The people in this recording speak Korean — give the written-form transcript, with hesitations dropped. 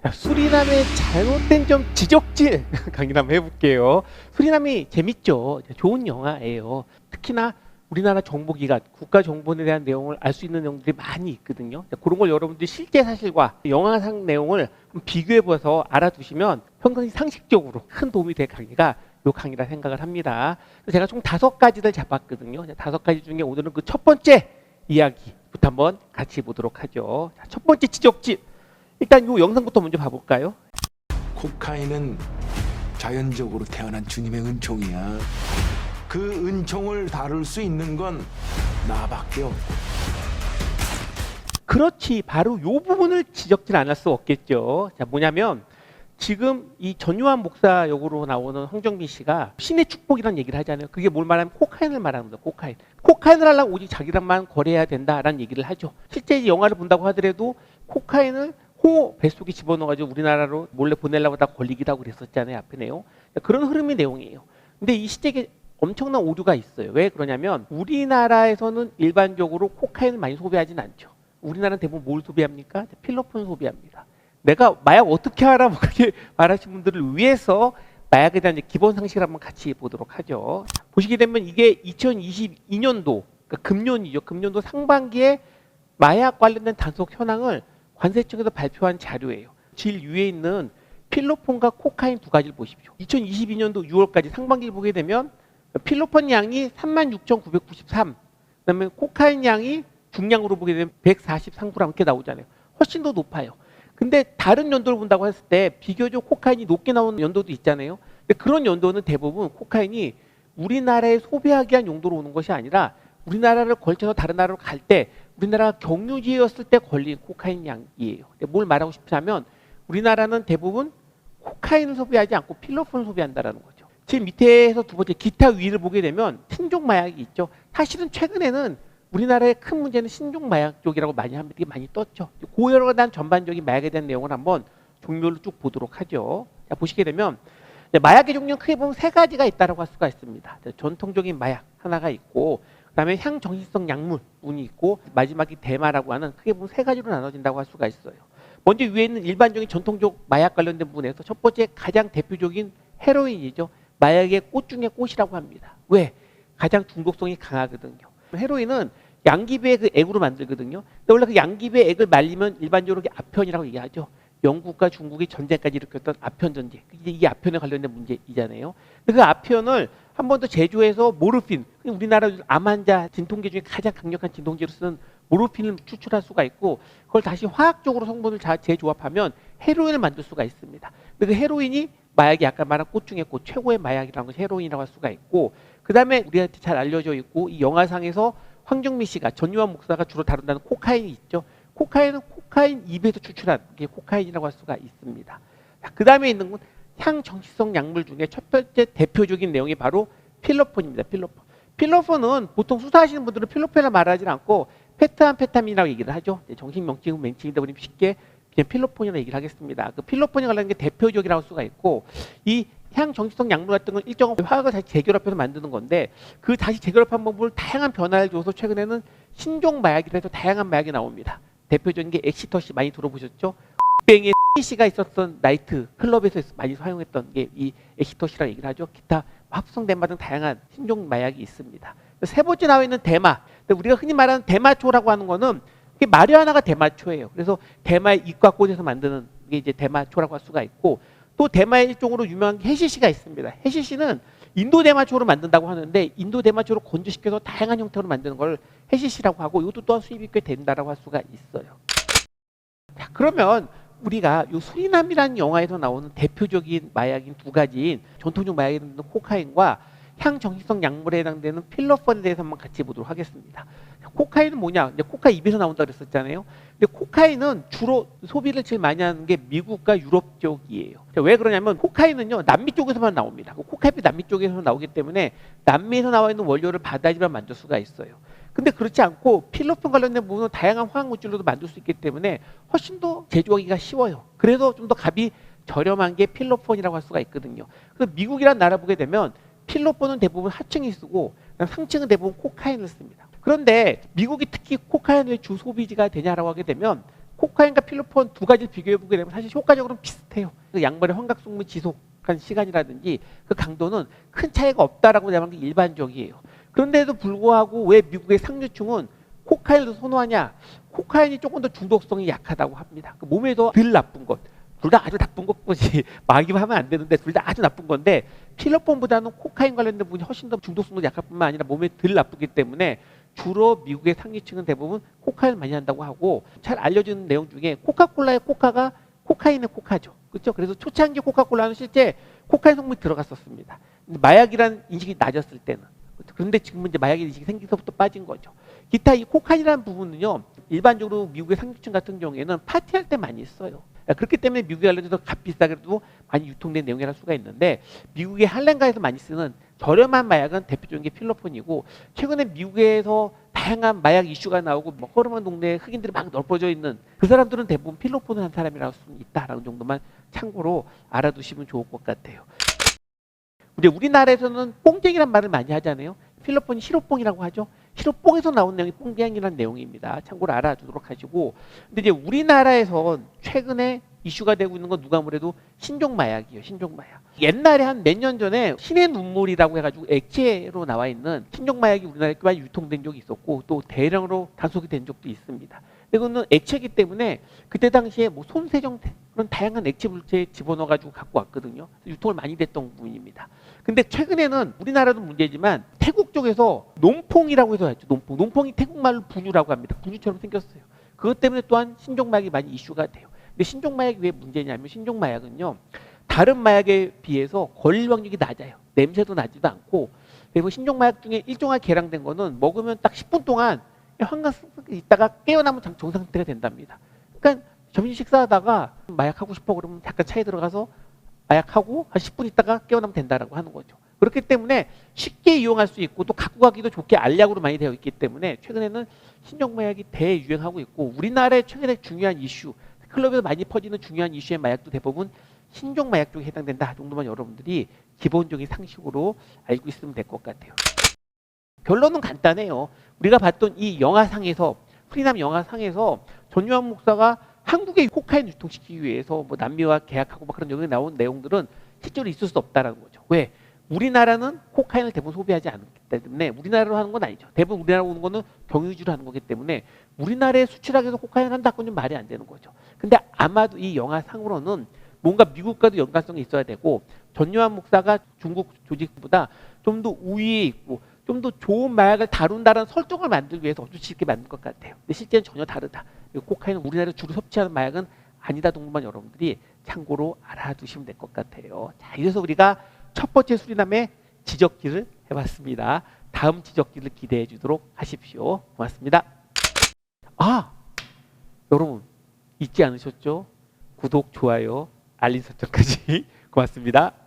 자, 수리남의 잘못된 점 지적질 강의 한번 해볼게요. 수리남이 재밌죠. 좋은 영화예요. 특히나 우리나라 정보기관, 국가정보에 대한 내용을 알 수 있는 내용들이 많이 있거든요. 그런 걸 여러분들이 실제 사실과 영화상 내용을 비교해봐서 알아두시면 평상시 상식적으로 큰 도움이 될 강의가 이 강의라 생각을 합니다. 제가 총 5가지를 잡았거든요. 5가지 중에 오늘은 그 첫 번째 이야기부터 한번 같이 보도록 하죠. 자, 첫 번째 지적질. 일단 이 영상부터 먼저 봐볼까요? 코카인은 자연적으로 태어난 주님의 은총이야. 그 은총을 다룰 수 있는 건 나밖에 없고. 그렇지, 바로 이 부분을 지적질 안 할 수 없겠죠. 자, 뭐냐면 지금 이 전유한 목사 역으로 나오는 황정민 씨가 신의 축복이라는 얘기를 하잖아요. 그게 뭘 말하면 코카인을 말하는 거예요. 코카인을 하려면 오직 자기랑만 거래해야 된다라는 얘기를 하죠. 실제 이 영화를 본다고 하더라도 코카인을 홍어 뱃속에 집어넣어가지고 우리나라로 몰래 보내려고 다 걸리기도 하고 그랬었잖아요. 앞에 내용. 그런 흐름의 내용이에요. 근데 이 시책에 엄청난 오류가 있어요. 왜 그러냐면 우리나라에서는 일반적으로 코카인을 많이 소비하진 않죠. 우리나라는 대부분 뭘 소비합니까? 필로폰 소비합니다. 내가 마약 어떻게 알아? 뭐 그렇게 말하시는 분들을 위해서 마약에 대한 기본 상식을 한번 같이 보도록 하죠. 보시게 되면 이게 2022년도, 그러니까 금년이죠. 금년도 상반기에 마약 관련된 단속 현황을 관세청에서 발표한 자료예요. 제일 위에 있는 필로폰과 코카인 두 가지를 보십시오. 2022년도 6월까지 상반기를 보게 되면 필로폰 양이 36,993, 그다음에 코카인 양이 중량으로 보게 되면 143g 이렇게 나오잖아요. 훨씬 더 높아요. 근데 다른 연도를 본다고 했을 때 비교적 코카인이 높게 나오는 연도도 있잖아요. 근데 그런 연도는 대부분 코카인이 우리나라에 소비하기 위한 용도로 오는 것이 아니라 우리나라를 걸쳐서 다른 나라로 갈 때 우리나라가 경유지였을 때 걸린 코카인 양이에요. 뭘 말하고 싶냐면 우리나라는 대부분 코카인을 소비하지 않고 필로폰을 소비한다는 거죠. 지금 밑에서 두 번째 기타 위를 보게 되면 신종 마약이 있죠. 사실은 최근에는 우리나라의 큰 문제는 신종 마약 쪽이라고 많이 합니다. 이게 많이 떴죠. 고혈압에 대한 전반적인 마약에 대한 내용을 한번 종류별로 쭉 보도록 하죠. 자, 보시게 되면 마약의 종류는 크게 보면 3가지가 있다고 할 수가 있습니다. 전통적인 마약 하나가 있고, 그다음에 향정신성 약물군이 있고, 마지막이 대마라고 하는 크게 보면 3가지로 나눠진다고 할 수가 있어요. 먼저 위에 있는 일반적인 전통적 마약 관련된 부분에서 첫 번째 가장 대표적인 헤로인이죠. 마약의 꽃 중에 꽃이라고 합니다. 왜? 가장 중독성이 강하거든요. 헤로인은 양귀비의 그 액으로 만들거든요. 근데 원래 그 양귀비의 액을 말리면 일반적으로 아편이라고 얘기하죠. 영국과 중국이 전쟁까지 일으켰던 아편 전쟁. 이 아편에 관련된 문제이잖아요. 그 아편을 한 번 더 제조해서 모르핀, 우리나라 암 환자 진통제 중에 가장 강력한 진통제로 쓰는 모르핀을 추출할 수가 있고, 그걸 다시 화학적으로 성분을 재조합하면 헤로인을 만들 수가 있습니다. 근데 그 헤로인이 마약이 아까 말한 꽃 중에 꽃, 최고의 마약이라는 것이 헤로인이라고 할 수가 있고, 그 다음에 우리한테 잘 알려져 있고 이 영화상에서 황정민 씨가, 전유한 목사가 주로 다룬다는 코카인이 있죠. 코카인은 코카인 잎에서 추출한 게 코카인이라고 할 수가 있습니다. 그 다음에 있는 건 향정신성 약물 중에 첫 번째 대표적인 내용이 바로 필로폰입니다. 필로폰은 보통 수사하시는 분들은 필로폰을 말하지 않고 페트암페타민이라고 얘기를 하죠. 정신명칭은 맹칭이다 보니 쉽게 그냥 필로폰이라고 얘기를 하겠습니다. 그 필로폰이 관련된 게 대표적이라고 할 수가 있고, 이 향정신성 약물 같은 건 일정한 화학을 다시 재결합해서 만드는 건데, 그 다시 재결합한 방법을 다양한 변화를 줘서 최근에는 신종 마약이라 해서 다양한 마약이 나옵니다. 대표적인 게 엑시터시 많이 들어보셨죠? 뱅의 씨가 있었던 나이트 클럽에서 많이 사용했던 게 이 엑시터시라고 얘기를 하죠. 기타 합성 대마 등 다양한 신종 마약이 있습니다. 세 번째 나와 있는 대마. 우리가 흔히 말하는 대마초라고 하는 거는 마리화나가 대마초예요. 그래서 대마의 잎과 꽃에서 만드는 게 이제 대마초라고 할 수가 있고, 또 대마의 일종으로 유명한 해시시가 있습니다. 해시시는 인도 대마초로 만든다고 하는데, 인도 대마초로 건조시켜서 다양한 형태로 만드는 걸 해시시라고 하고, 이것도 또한 수입이 꽤 된다라고 할 수가 있어요. 자, 그러면 우리가 이 수리남이라는 영화에서 나오는 대표적인 마약인 두 가지인 전통적 마약에 있는 코카인과 향정신성 약물에 해당되는 필로폰에 대해서 한번 같이 보도록 하겠습니다. 코카인은 뭐냐? 이제 코카인 입에서 나온다 그랬었잖아요. 근데 코카인은 주로 소비를 제일 많이 하는 게 미국과 유럽 쪽이에요. 왜 그러냐면 코카인은요, 남미 쪽에서만 나옵니다. 코카인이 남미 쪽에서 나오기 때문에 남미에서 나와 있는 원료를 받아야지만 만들 수가 있어요. 근데 그렇지 않고 필로폰 관련된 부분은 다양한 화학 물질로도 만들 수 있기 때문에 훨씬 더 제조하기가 쉬워요. 그래서 좀 더 값이 저렴한 게 필로폰이라고 할 수가 있거든요. 그래서 미국이라는 나라 보게 되면 필로폰은 대부분 하층이 쓰고 상층은 대부분 코카인을 씁니다. 그런데 미국이 특히 코카인의 주 소비지가 되냐라고 하게 되면 코카인과 필로폰 두 가지를 비교해 보게 되면 사실 효과적으로는 비슷해요. 그 양발의 환각성분 지속한 시간이라든지 그 강도는 큰 차이가 없다라고 말하는 게 일반적이에요. 그런데도 불구하고 왜 미국의 상류층은 코카인을 선호하냐? 코카인이 조금 더 중독성이 약하다고 합니다. 그 몸에도 덜 나쁜 것. 둘 다 아주 나쁜 것뿐이지 마귀만 하면 안 되는데 둘 다 아주 나쁜 건데 필로폰보다는 코카인 관련된 부분이 훨씬 더 중독성도 약할 뿐만 아니라 몸에 덜 나쁘기 때문에 주로 미국의 상류층은 대부분 코카인을 많이 한다고 하고 잘 알려진 내용 중에 코카콜라의 코카가 코카인의 코카죠. 그렇죠? 그래서 초창기 코카콜라는 실제 코카인 성분이 들어갔었습니다. 근데 마약이라는 인식이 낮았을 때는. 그런데 지금은 이제 마약의 인식이 생기서부터 빠진 거죠. 기타 이 코카인이라는 부분은요. 일반적으로 미국의 상류층 같은 경우에는 파티할 때 많이 써요. 그렇기 때문에 미국에 관련해서 값비싸게도 많이 유통된 내용이랄 수가 있는데 미국의 할렘가에서 많이 쓰는 저렴한 마약은 대표적인 게 필로폰이고 최근에 미국에서 다양한 마약 이슈가 나오고 뭐 허름한 동네에 흑인들이 막 널브러져 있는 그 사람들은 대부분 필로폰을 한 사람이라고 할 수 있다라는 정도만 참고로 알아두시면 좋을 것 같아요. 우리나라에서는 뽕쟁이란 말을 많이 하잖아요. 필로폰이 시로뽕이라고 하죠. 시로뽕에서 나온 내용이 뽕쟁이라는 내용입니다. 참고로 알아두도록 하시고. 근데 이제 우리나라에서 최근에 이슈가 되고 있는 건 누가 뭐래도 신종마약이에요. 신종마약. 옛날에 한 몇 년 전에 신의 눈물이라고 해가지고 액체로 나와 있는 신종마약이 우리나라에 많이 유통된 적이 있었고 또 대량으로 단속이 된 적도 있습니다. 이거는 액체이기 때문에 그때 당시에 뭐 손세정 그런 다양한 액체 물체에 집어넣어가지고 갖고 왔거든요. 유통을 많이 됐던 부분입니다. 근데 최근에는 우리나라도 문제지만 태국 쪽에서 논퐁이라고 해서 했죠. 논퐁. 논퐁이 태국말로 분유라고 합니다. 분유처럼 생겼어요. 그것 때문에 또한 신종마약이 많이 이슈가 돼요. 근데 신종마약이 왜 문제냐면 신종마약은요. 다른 마약에 비해서 걸릴 확률이 낮아요. 냄새도 나지도 않고 그리고 신종마약 중에 일종하게 개량된 거는 먹으면 딱 10분 동안 환각성이 있다가 깨어나면 정상 상태가 된답니다. 그러니까 점심 식사하다가 마약하고 싶어 그러면 잠깐 차에 들어가서 마약하고 한 10분 있다가 깨어나면 된다라고 하는 거죠. 그렇기 때문에 쉽게 이용할 수 있고 또 갖고 가기도 좋게 알약으로 많이 되어 있기 때문에 최근에는 신종마약이 대유행하고 있고 우리나라의 최근에 중요한 이슈 클럽에서 많이 퍼지는 중요한 이슈의 마약도 대부분 신종마약 쪽에 해당된다 정도만 여러분들이 기본적인 상식으로 알고 있으면 될 것 같아요. 결론은 간단해요. 우리가 봤던 이 영화상에서 프리남 영화상에서 전유한 목사가 한국에 코카인 유통시키기 위해서 뭐 남미와 계약하고 막 그런 여기 나온 내용들은 실제로 있을 수 없다라는 거죠. 왜? 우리나라는 코카인을 대부분 소비하지 않기 때문에 우리나라로 하는 건 아니죠. 대부분 우리나라로 오는 거는 경유지로 하는 거기 때문에 우리나라에 수출하기 위해서 코카인을 한다고는 말이 안 되는 거죠. 근데 아마도 이 영화상으로는 뭔가 미국과도 연관성이 있어야 되고 전유한 목사가 중국 조직보다 좀 더 우위에 있고 좀 더 좋은 마약을 다룬다는 설정을 만들기 위해서 어쩌지 이렇게 만든 것 같아요. 근데 실제는 전혀 다르다. 코카인은 우리나라에서 주로 섭취하는 마약은 아니다 정도만 여러분들이 참고로 알아두시면 될 것 같아요. 자, 이래서 우리가 첫 번째 수리남의 지적기를 해봤습니다. 다음 지적기를 기대해 주도록 하십시오. 고맙습니다. 아, 여러분 잊지 않으셨죠? 구독, 좋아요, 알림 설정까지 고맙습니다.